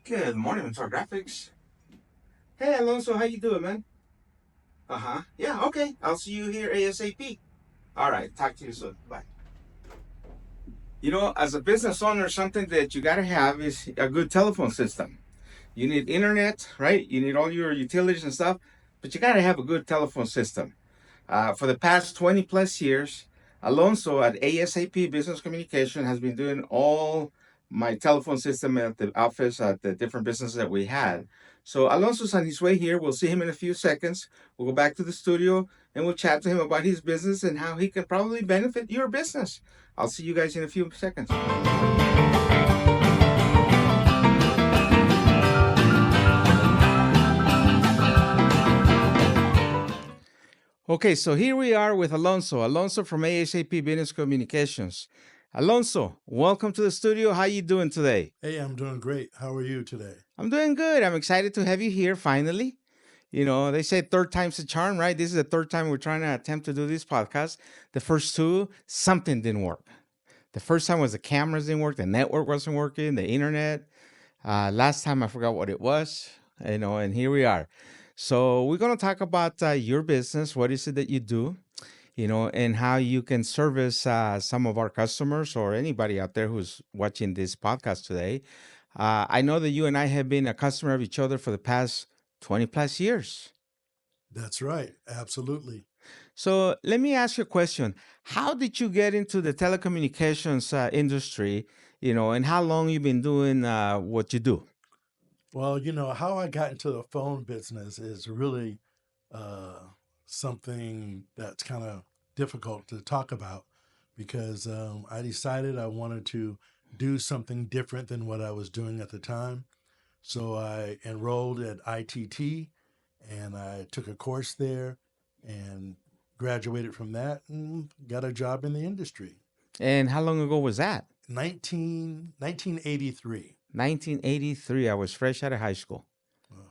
Good morning, Mentor Graphics. Hey, Alonzo, how you doing, man? Uh-huh. Yeah, okay. I'll see you here ASAP. All right, talk to you soon. Bye. As a business owner, something that you got to have is a good telephone system. You need internet, right? You need all your utilities and stuff, but you got to have a good telephone system. For the past 20 plus years, Alonso at ASAP Business Communication has been doing all my telephone system at the office at the different businesses that we had. So Alonso's on his way here. We'll see him in a few seconds. We'll go back to the studio and we'll chat to him about his business and how he can probably benefit your business. I'll see you guys in a few seconds. Okay, so here we are with Alonso. Alonso from ASAP Business Communications. Alonso, welcome to the studio. How you doing today? Hey, I'm doing great. How are you today? I'm doing good. I'm excited to have you here finally. They say third time's a charm, right? This is the third time we're trying to attempt to do this podcast. The first two, something didn't work. The first time was the cameras didn't work, the network wasn't working, the internet. Last time I forgot what it was, and here we are. So we're going to talk about your business. What is it that you do? And how you can service some of our customers or anybody out there who's watching this podcast today. I know that you and I have been a customer of each other for the past 20 plus years. That's right. Absolutely. So let me ask you a question. How did you get into the telecommunications industry, and how long you been doing what you do? Well, how I got into the phone business is really uh, something that's kind of difficult to talk about because I decided I wanted to do something different than what I was doing at the time. So I enrolled at ITT and I took a course there and graduated from that and got a job in the industry. And how long ago was that? 1983. 1983. I was fresh out of high school. Wow.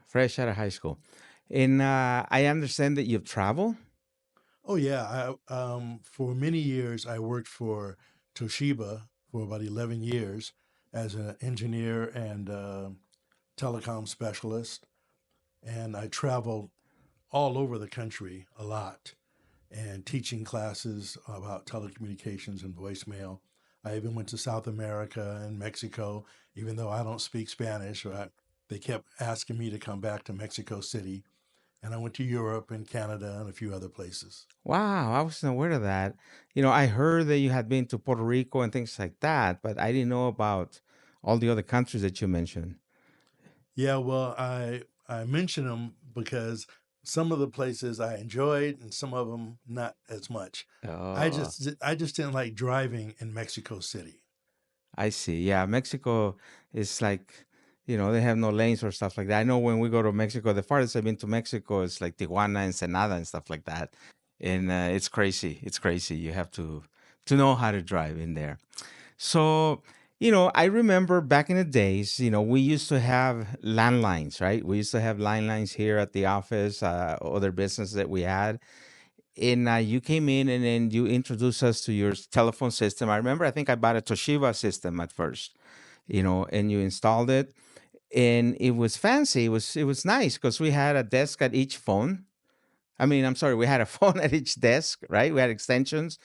Fresh out of high school. And I understand that you've traveled. Oh yeah, for many years I worked for Toshiba for about 11 years as an engineer and telecom specialist, and I traveled all over the country a lot and teaching classes about telecommunications and voicemail. I even went to South America and Mexico, even though I don't speak Spanish. They kept asking me to come back to Mexico City, and I went to Europe and Canada and a few other places. Wow, I wasn't aware of that. I heard that you had been to Puerto Rico and things like that, but I didn't know about all the other countries that you mentioned. Yeah, well, I mention them because some of the places I enjoyed and some of them not as much. Oh, I just didn't like driving in Mexico City. I see. Yeah, Mexico is like, they have no lanes or stuff like that. I know when we go to Mexico, the farthest I've been to Mexico is like Tijuana, Ensenada, and stuff like that. And it's crazy. It's crazy. You have to know how to drive in there. So, I remember back in the days, we used to have landlines, right? We used to have landlines here at the office, other business that we had. And you came in and then you introduced us to your telephone system. I remember, I think I bought a Toshiba system at first, and you installed it. And it was fancy. It was nice because we had a desk at each phone. I mean, I'm sorry, we had a phone at each desk, right? We had extensions.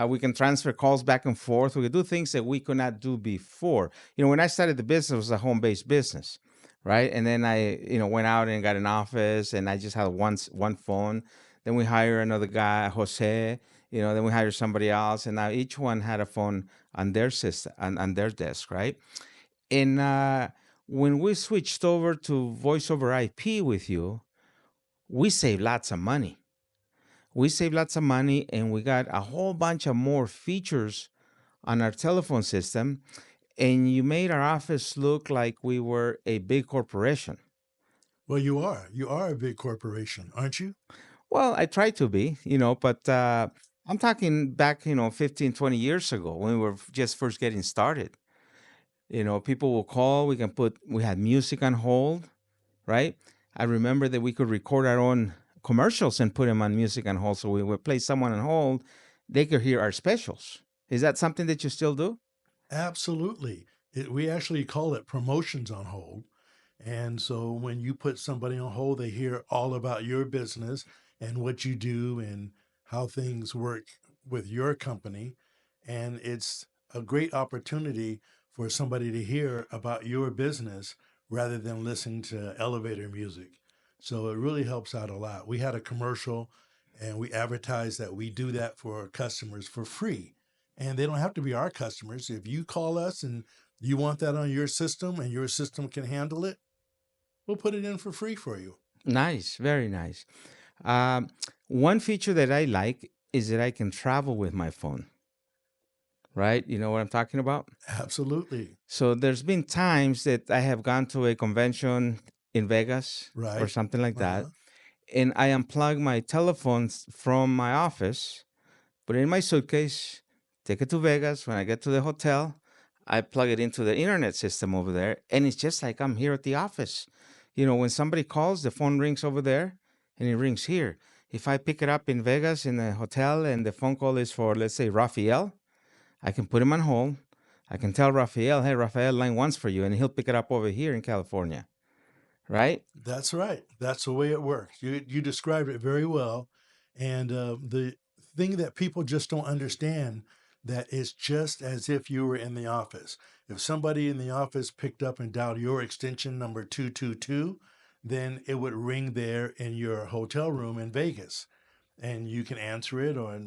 We can transfer calls back and forth. We could do things that we could not do before. When I started the business, it was a home based business, right? And then I, went out and got an office and I just had one phone. Then we hired another guy, Jose, then we hired somebody else. And now each one had a phone on their system, on their desk, right? And when we switched over to voice over IP with you, we saved lots of money. And we got a whole bunch of more features on our telephone system. And you made our office look like we were a big corporation. Well, you are a big corporation, aren't you? Well, I tried to be, but I'm talking back, 15, 20 years ago when we were just first getting started. People will call, we had music on hold, right? I remember that we could record our own commercials and put them on music on hold. So we would play someone on hold, they could hear our specials. Is that something that you still do? Absolutely. We actually call it promotions on hold. And so when you put somebody on hold, they hear all about your business and what you do and how things work with your company. And it's a great opportunity for somebody to hear about your business rather than listening to elevator music. So it really helps out a lot. We had a commercial and we advertised that we do that for our customers for free. And they don't have to be our customers. If you call us and you want that on your system and your system can handle it, we'll put it in for free for you. Nice, very nice. Um, One feature that I like is that I can travel with my phone, right? You know what I'm talking about? Absolutely. So there's been times that I have gone to a convention in Vegas or Right. something like Uh that, huh. and I unplug my telephones from my office, put it in my suitcase, take it to Vegas. When I get to the hotel, I plug it into the internet system over there, and it's just like I'm here at the office. You know, when somebody calls, the phone rings over there and it rings here. If I pick it up in Vegas in a hotel and the phone call is for, let's say, Rafael, I can put him on hold. I can tell Rafael, hey, Rafael, line one's for you, and he'll pick it up over here in California, right? That's right. That's the way it works. You described it very well, and the thing that people just don't understand that it's just as if you were in the office. If somebody in the office picked up and dialed your extension number 222, then it would ring there in your hotel room in Vegas, and you can answer it or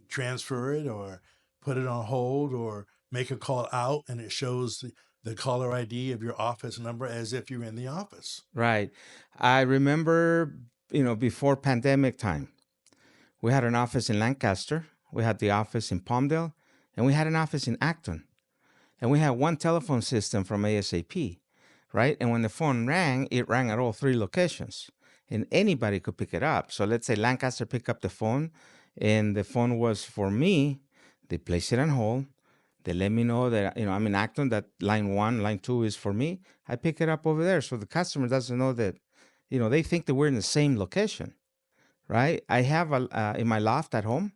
transfer it or put it on hold or make a call out, and it shows the caller ID of your office number as if you're in the office. Right. I remember, before pandemic time, we had an office in Lancaster, we had the office in Palmdale, and we had an office in Acton. And we had one telephone system from ASAP, right? And when the phone rang, it rang at all three locations, and anybody could pick it up. So let's say Lancaster picked up the phone, and the phone was for me. They place it on hold. They let me know that I'm in Acton. That line one, line two is for me. I pick it up over there, so the customer doesn't know that. They think that we're in the same location, right? I have in my loft at home.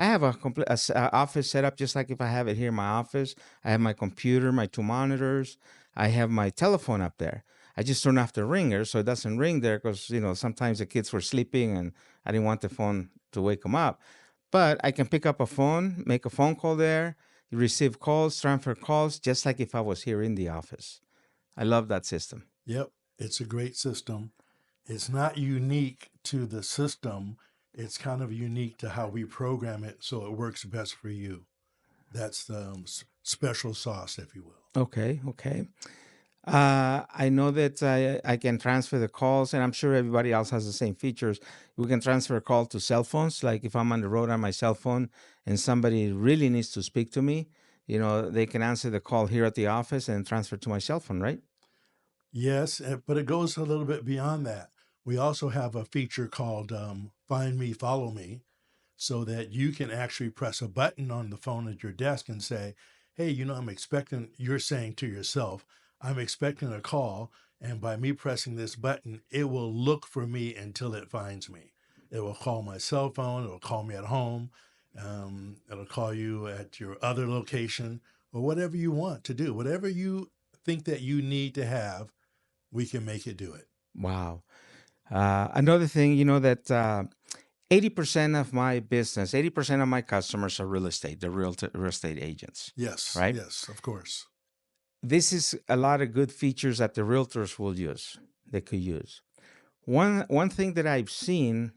I have a complete office set up just like if I have it here in my office. I have my computer, my two monitors. I have my telephone up there. I just turn off the ringer so it doesn't ring there because sometimes the kids were sleeping and I didn't want the phone to wake them up. But I can pick up a phone, make a phone call there, receive calls, transfer calls, just like if I was here in the office. I love that system. Yep, it's a great system. It's not unique to the system, it's kind of unique to how we program it so it works best for you. That's the special sauce, if you will. Okay, okay. I know that I can transfer the calls, and I'm sure everybody else has the same features. We can transfer a call to cell phones. Like if I'm on the road on my cell phone and somebody really needs to speak to me, they can answer the call here at the office and transfer to my cell phone, right? Yes, but it goes a little bit beyond that. We also have a feature called Find Me, Follow Me, so that you can actually press a button on the phone at your desk and say, hey, you're saying to yourself, I'm expecting a call. And by me pressing this button, it will look for me until it finds me. It will call my cell phone, it will call me at home, it'll call you at your other location, or whatever you want to do. Whatever you think that you need to have, we can make it do it. Wow. Another thing, that 80% of my business, 80% of my customers are real estate, the real estate agents, Yes, right? yes, of course. This is a lot of good features that the realtors will use, they could use. One thing that I've seen,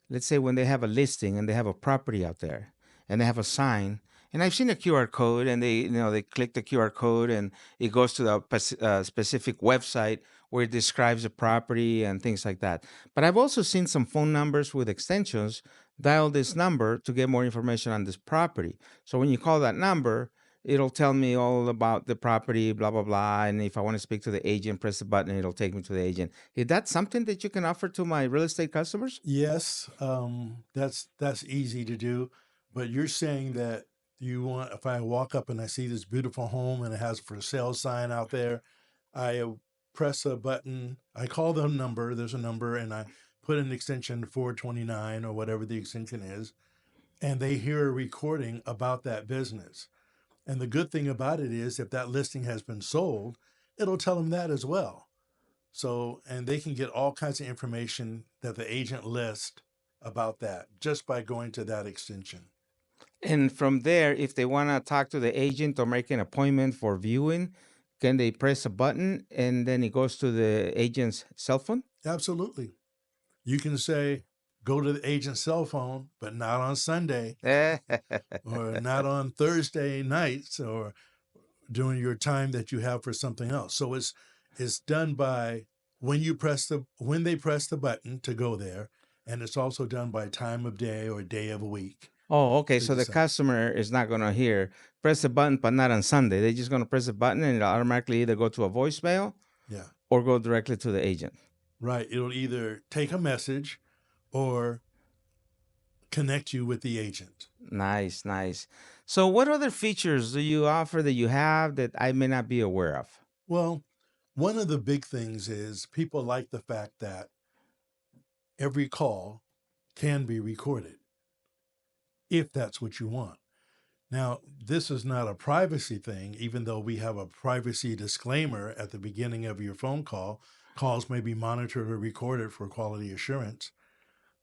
let's say when they have a listing and they have a property out there and they have a sign, and I've seen a QR code and they click the QR code and it goes to the specific website where it describes the property and things like that. But I've also seen some phone numbers with extensions. Dial this number to get more information on this property. So when you call that number, it'll tell me all about the property, blah blah blah. And if I want to speak to the agent, press the button, it'll take me to the agent. Is that something that you can offer to my real estate customers? Yes, that's easy to do, but you're saying that you want if I walk up and I see this beautiful home and it has a for sale sign out there, I press a button, I call the number, there's a number, and I put an extension 429 or whatever the extension is, and they hear a recording about that business. And the good thing about it is if that listing has been sold, it'll tell them that as well. So, and they can get all kinds of information that the agent lists about that just by going to that extension. And from there, if they want to talk to the agent or make an appointment for viewing, can they press a button and then it goes to the agent's cell phone? Absolutely. You can say, go to the agent's cell phone, but not on Sunday or not on Thursday nights or during your time that you have for something else. So it's done by when they press the button to go there, and it's also done by time of day or day of a week. Oh, okay. They So the decide. customer is not going to hear press the button, but not on Sunday. They're just going to press the button and it'll automatically either go to a voicemail Yeah, or go directly to the agent. right. It'll either take a message or connect you with the agent. Nice, nice. So, what other features do you offer that you have that I may not be aware of? Well, one of the big things is people like the fact that every call can be recorded if that's what you want. Now, this is not a privacy thing, even though we have a privacy disclaimer at the beginning of your phone call. Calls may be monitored or recorded for quality assurance.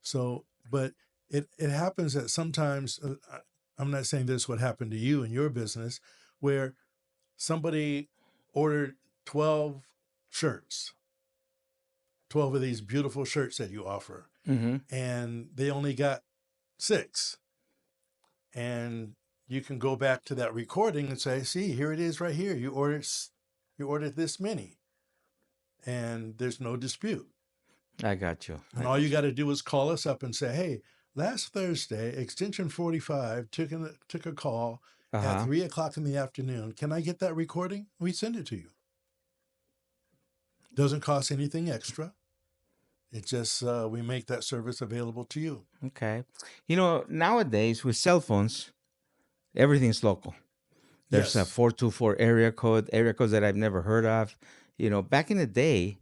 So, but it happens that sometimes, I'm not saying this would happen to you in your business, where somebody ordered 12 shirts, 12 of these beautiful shirts that you offer, Mm-hmm. and they only got six. And you can go back to that recording and say, see, here it is right here. You ordered this many, and there's no dispute. I got you. And I all you got you. got to do is call us up and say, hey, last Thursday, extension 45 took a call Uh at huh. 3 o'clock in the afternoon. Can I get that recording? We send it to you. Doesn't cost anything extra. It just, we make that service available to you. Okay. You know, nowadays with cell phones, everything's local. There's a Yes. 424 area codes that I've never heard of. You know, back in the day,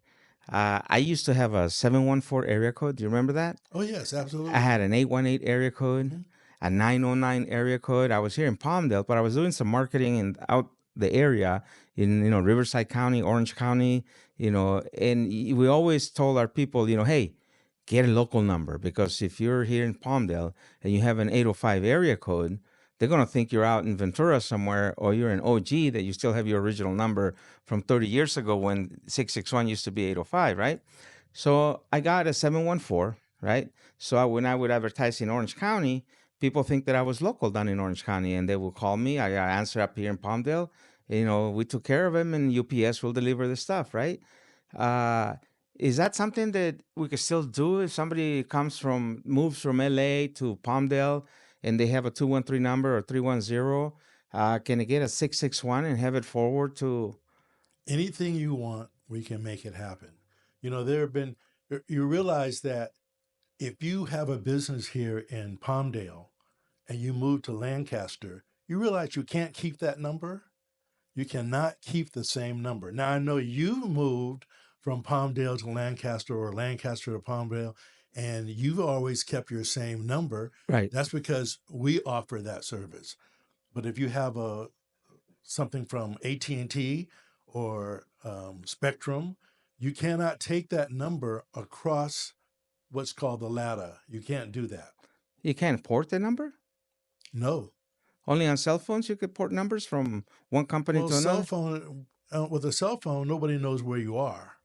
I used to have a 714 area code. Do you remember that? Oh, yes, I absolutely. had an 818 area code, Mhm. a 909 area code. I was here in Palmdale, but I was doing some marketing in out the area in Riverside County, Orange County, and we always told our people, hey, get a local number because if you're here in Palmdale and you have an 805 area code, they're going to think you're out in Ventura somewhere or you're an OG that you still have your original number from 30 years ago when 661 used to be 805, right? So I got a 714, right? So when I would advertise in Orange County, people think that I was local down in Orange County, and they will call me. I answer up here in Palmdale. We took care of them, and UPS will deliver the stuff, right? Uh, is that something that we could still do if somebody moves from LA to Palmdale, and they have a 213 number or 310? Can they get a 661 and have it forward to? Anything you want, we can make it happen. There have been, you realize that if you have a business here in Palmdale and you move to Lancaster, you realize you can't keep that number. You cannot keep the same number. Now, I know you've moved from Palmdale to Lancaster or Lancaster to Palmdale, and you've always kept your same number. Right. That's because we offer that service. But if you have something from AT&T or Spectrum, you cannot take that number across what's called the ladder. You can't do that. You can't port the number? No. Only on cell phones you could port numbers from one company Well, to cell another? phone with a cell phone, nobody knows where you are.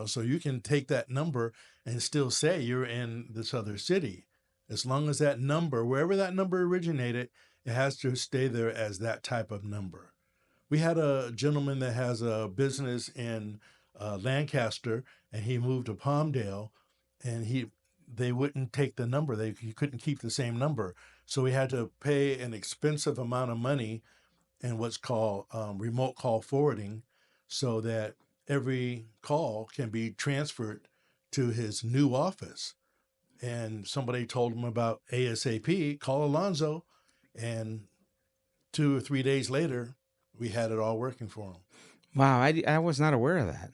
So you can take that number and still say you're in this other city. As long as that number, wherever that number originated, it has to stay there as that type of number. We had a gentleman that has a business in Lancaster, and he moved to Palmdale, and they wouldn't take the number. He couldn't keep the same number, so he had to pay an expensive amount of money in what's called remote call forwarding, so that every call can be transferred to his new office. And somebody told him about ASAP, call Alonzo, and 2 or 3 days later, we had it all working for him. Wow, I was not aware of that.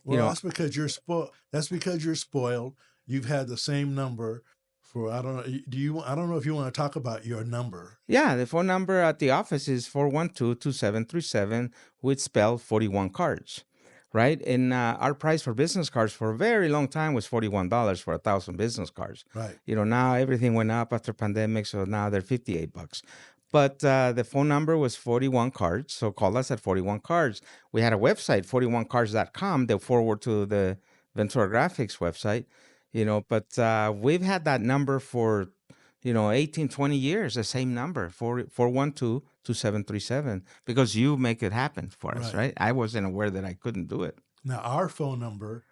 You Well, know, that's because you're spoiled. That's because you're spoiled. You've had the same number For I don't know. Do you? I don't know if you want to talk about your number. Yeah, the phone number at the office is 412-2737, which spell 41 cards, right? And our price for business cards for a very long time was $41 for 1,000 business cards. Right. Now everything went up after pandemic, so now they're $58. But the phone number was 41 cards, so call us at 41 cards. We had a website, 41cards.com, that forward to the Ventura Graphics website, but we've had that number for 18, 20 years, the same number, 412-2737, because you make it happen for us, Right. right? I wasn't aware that I couldn't do it. Now our phone number,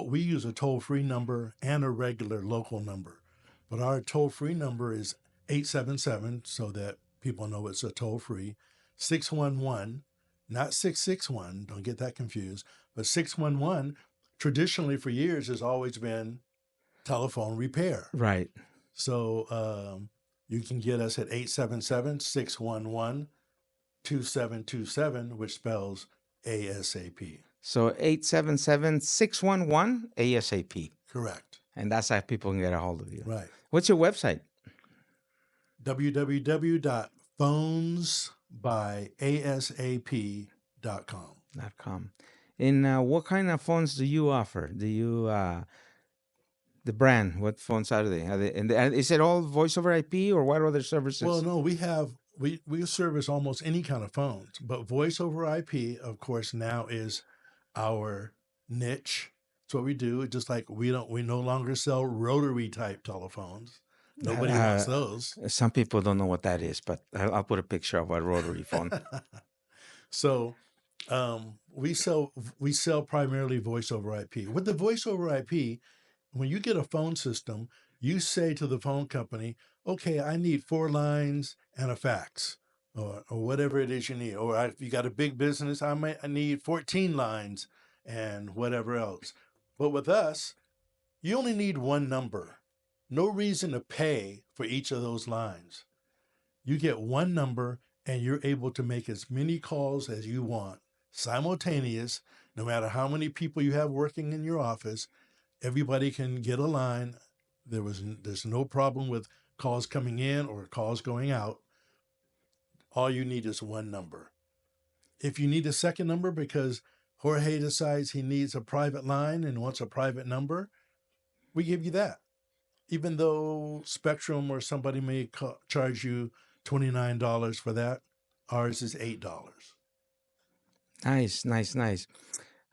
we use a toll free number and a regular local number, but our toll free number is 877, so that people know it's a toll free 611, not 661. Don't get that confused, but 611. Traditionally, for years, has always been telephone repair. Right. So you can get us at 877-611-2727, which spells ASAP. So 877-611 ASAP. Correct. And that's how people can get a hold of you. Right. What's your website? www.phonesbyasap.com. .com. And what kind of phones do you offer? Do you the brand? What phones are they? And is it all voice over IP or what other services? Well, no, we service almost any kind of phones, but voice over IP, of course, now is our niche. It's what we do. Just like we no longer sell rotary type telephones. Nobody wants those. Some people don't know what that is, but I'll put a picture of a rotary phone. So we sell primarily voice over IP. With the voice over IP, when you get a phone system, you say to the phone company, okay, I need 4 lines and a fax, or whatever it is you need. Or if you got a big business, I need 14 lines and whatever else. But with us, you only need one number. No reason to pay for each of those lines. You get one number and you're able to make as many calls as you want, simultaneous, no matter how many people you have working in your office. Everybody can get a line. There's no problem with calls coming in or calls going out. All you need is one number. If you need a second number because Jorge decides he needs a private line and wants a private number, we give you that. Even though Spectrum or somebody may charge you $29 for that, ours is $8. Nice, nice, nice.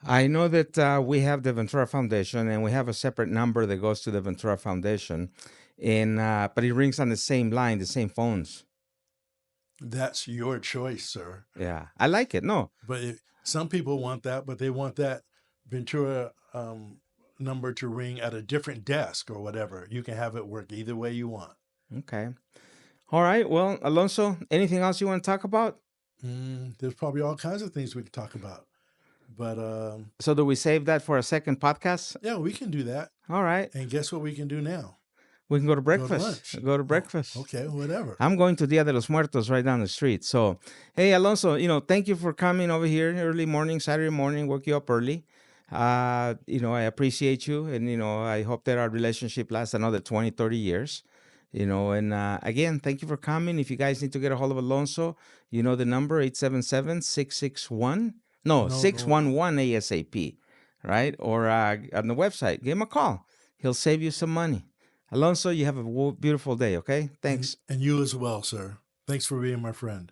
I know that we have the Ventura Foundation, and we have a separate number that goes to the Ventura Foundation, and but it rings on the same line, the same phones. That's your choice, sir. Yeah, I like it. No, But some people want that, but they want that Ventura number to ring at a different desk or whatever. You can have it work either way you want. okay. All right. Well, Alonso, anything else you want to talk about? There's probably all kinds of things we could talk about. But So do we save that for a second podcast? yeah, we can do that. All right. And guess what we can do now? We can go to Go to breakfast. lunch. Go to breakfast. Okay, whatever. I'm going to Dia de los Muertos right down the street. So, hey, Alonso, thank you for coming over here early morning, Saturday morning, woke you up early. I appreciate you. And, I hope that our relationship lasts another 20, 30 years. And again, thank you for coming. If you guys need to get a hold of Alonso, you know the number, 877-661. No, 611 ASAP, right? Or on the website, give him a call. He'll save you some money. Alonso, you have a beautiful day, okay? Thanks. And you as well, sir. Thanks for being my friend.